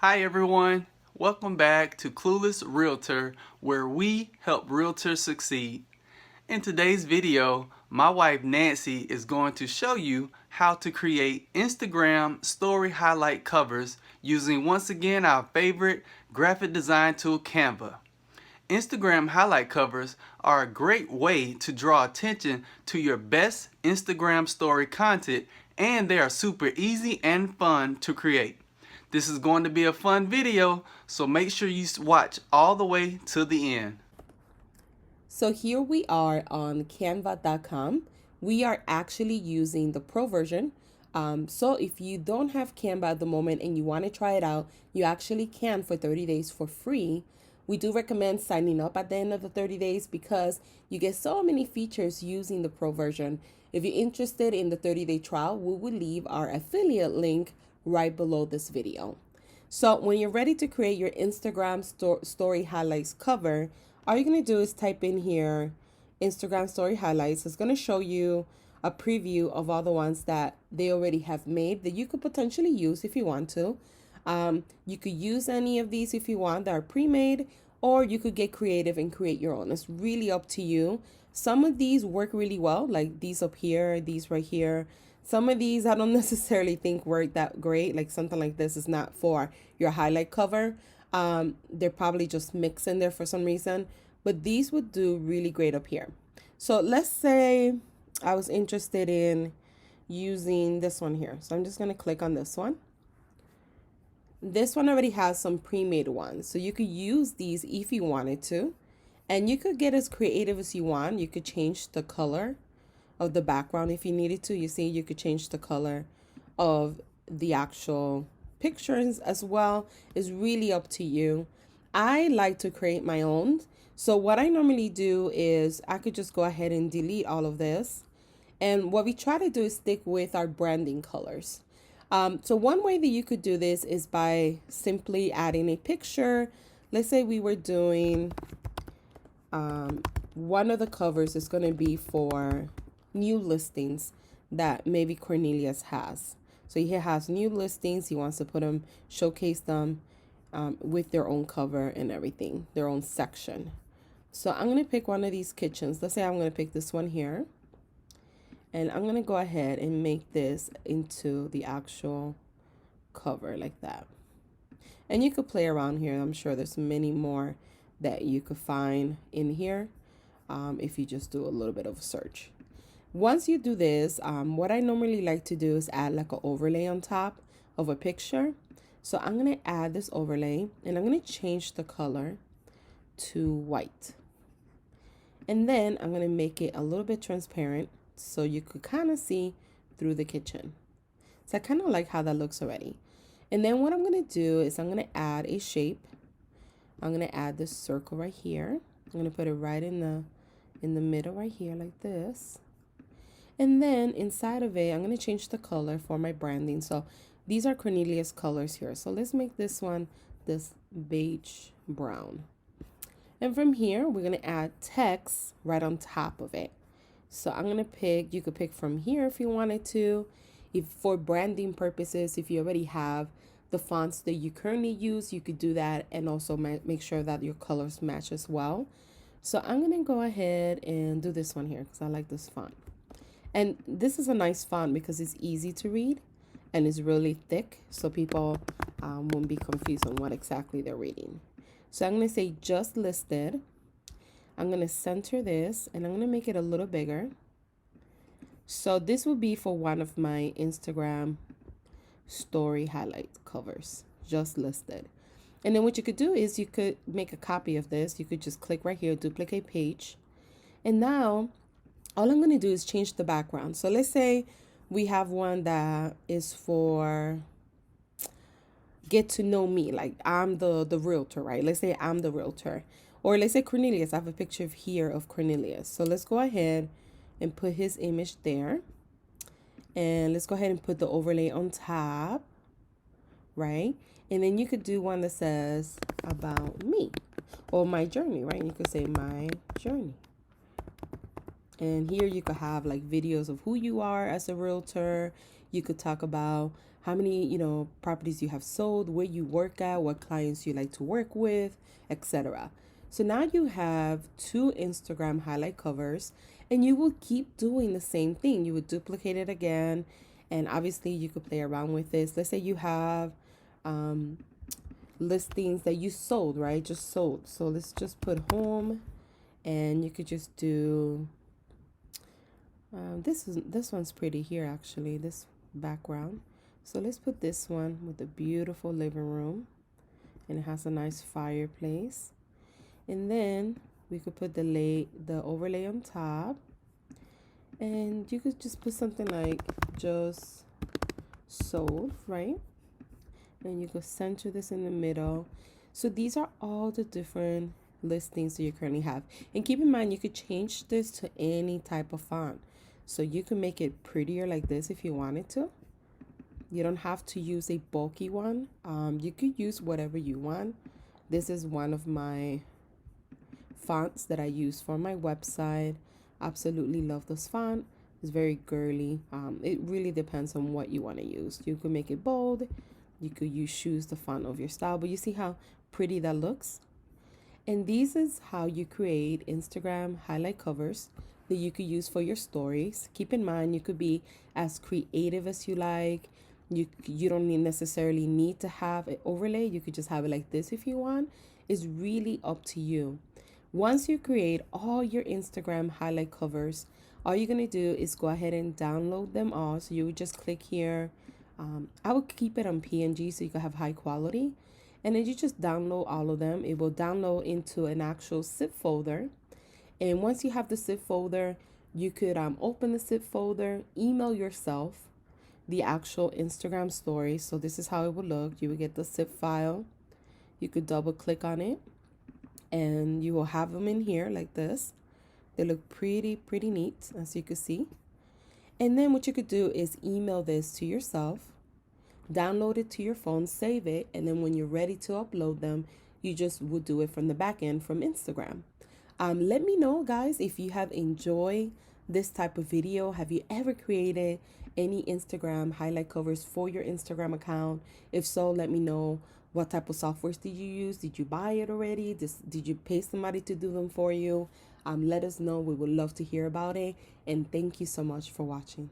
Hi everyone, welcome back to Clueless Realtor, where we help realtors succeed. In today's video, my wife Nancy is going to show you how to create Instagram story highlight covers using once again our favorite graphic design tool, Canva. Instagram highlight covers are a great way to draw attention to your best Instagram story content, and they are super easy and fun to create. This is going to be a fun video, so make sure you watch all the way to the end. So here we are on canva.com. We are actually using the pro version. So if you don't have Canva at the moment and you want to try it out, you actually can for 30 days for free. We do recommend signing up at the end of the 30 days because you get so many features using the pro version. If you're interested in the 30-day trial, we will leave our affiliate link right below this video. So when you're ready to create your Instagram story highlights cover, all you're going to do is type in here Instagram story highlights. It's going to show you a preview of all the ones that they already have made that you could potentially use if you want to. You could use any of these if you want that are pre-made, or you could get creative and create your own. It's really up to you. Some of these work really well, like these up here, these right here. Some of these I don't necessarily think work that great. Like something like this is not for your highlight cover. They're probably just mixed in there for some reason, but these would do really great up here. So let's say I was interested in using this one here. So I'm just going to click on this one. This one already has some pre-made ones. So you could use these if you wanted to. And you could get as creative as you want. You could change the color of the background if you needed to. You see, you could change the color of the actual pictures as well. It's really up to you. I like to create my own. So what I normally do is I could just go ahead and delete all of this. And what we try to do is stick with our branding colors. So one way that you could do this is by simply adding a picture. Let's say we were doing one of the covers is going to be for new listings that maybe Cornelius has. So he has new listings. He wants to put them, showcase them with their own cover and everything, their own section. So I'm going to pick one of these kitchens. Let's say I'm going to pick this one here. And I'm going to go ahead and make this into the actual cover like that. And you could play around here. I'm sure there's many more that you could find in here if you just do a little bit of a search. Once you do this, what I normally like to do is add like an overlay on top of a picture. So I'm going to add this overlay and I'm going to change the color to white. And then I'm going to make it a little bit transparent so you could kind of see through the kitchen. So I kind of like how that looks already. And then what I'm going to do is I'm going to add a shape. I'm going to add this circle right here. I'm going to put it right in the middle right here like this. And then inside of it, I'm going to change the color for my branding. So these are Cornelius colors here. So let's make this one this beige brown. And from here, we're going to add text right on top of it. So I'm going to pick, you could pick from here if you wanted to. If for branding purposes, if you already have the fonts that you currently use, you could do that and also make sure that your colors match as well. So I'm going to go ahead and do this one here because I like this font. And this is a nice font because it's easy to read and it's really thick, so people won't be confused on what exactly they're reading. So I'm going to say just listed. I'm going to center this and I'm going to make it a little bigger. So this will be for one of my Instagram story highlight covers, just listed. And then what you could do is you could make a copy of this. You could just click right here, duplicate page. And now all I'm going to do is change the background. So let's say we have one that is for get to know me, like I'm the realtor, right? Let's say I'm the realtor. Or let's say Cornelius. I have a picture of here of Cornelius. So let's go ahead and put his image there. And let's go ahead and put the overlay on top, right? And then you could do one that says about me or my journey, right? And you could say my journey. And here you could have like videos of who you are as a realtor. You could talk about how many, properties you have sold, where you work at, what clients you like to work with, etc. So now you have two Instagram highlight covers, and you will keep doing the same thing. You would duplicate it again, and obviously you could play around with this. Let's say you have listings that you sold, right? Just sold. So let's just put home, and you could just do this one's pretty here actually. This background. So let's put this one with a beautiful living room, and it has a nice fireplace. And then we could put the overlay on top, and you could just put something like just sold, right? And you could center this in the middle. So these are all the different listings that you currently have. And keep in mind, you could change this to any type of font. So you can make it prettier like this if you wanted to. You don't have to use a bulky one. You could use whatever you want. This is one of my fonts that I use for my website. Absolutely love this font. It's very girly. It really depends on what you want to use. You could make it bold. You could choose the font of your style, but you see how pretty that looks? And these is how you create Instagram highlight covers that you could use for your stories. Keep in mind, you could be as creative as you like. You don't necessarily need to have an overlay. You could just have it like this if you want. It's really up to you. Once you create all your Instagram highlight covers, all you're going to do is go ahead and download them all. So you would just click here. I would keep it on PNG so you can have high quality. And then you just download all of them. It will download into an actual zip folder. And once you have the zip folder, you could open the zip folder, email yourself the actual Instagram story. So this is how it would look. You would get the zip file. You could double click on it, and you will have them in here like this. They look pretty neat, as you can see. And then what you could do is email this to yourself, download it to your phone, save it, and then when you're ready to upload them, you just would do it from the back end from Instagram. Let me know, guys, if you have enjoyed this type of video. Have you ever created any Instagram highlight covers for your Instagram account? If so, let me know. What type of softwares did you use? Did you buy it already? Did you pay somebody to do them for you? Let us know. We would love to hear about it. And thank you so much for watching.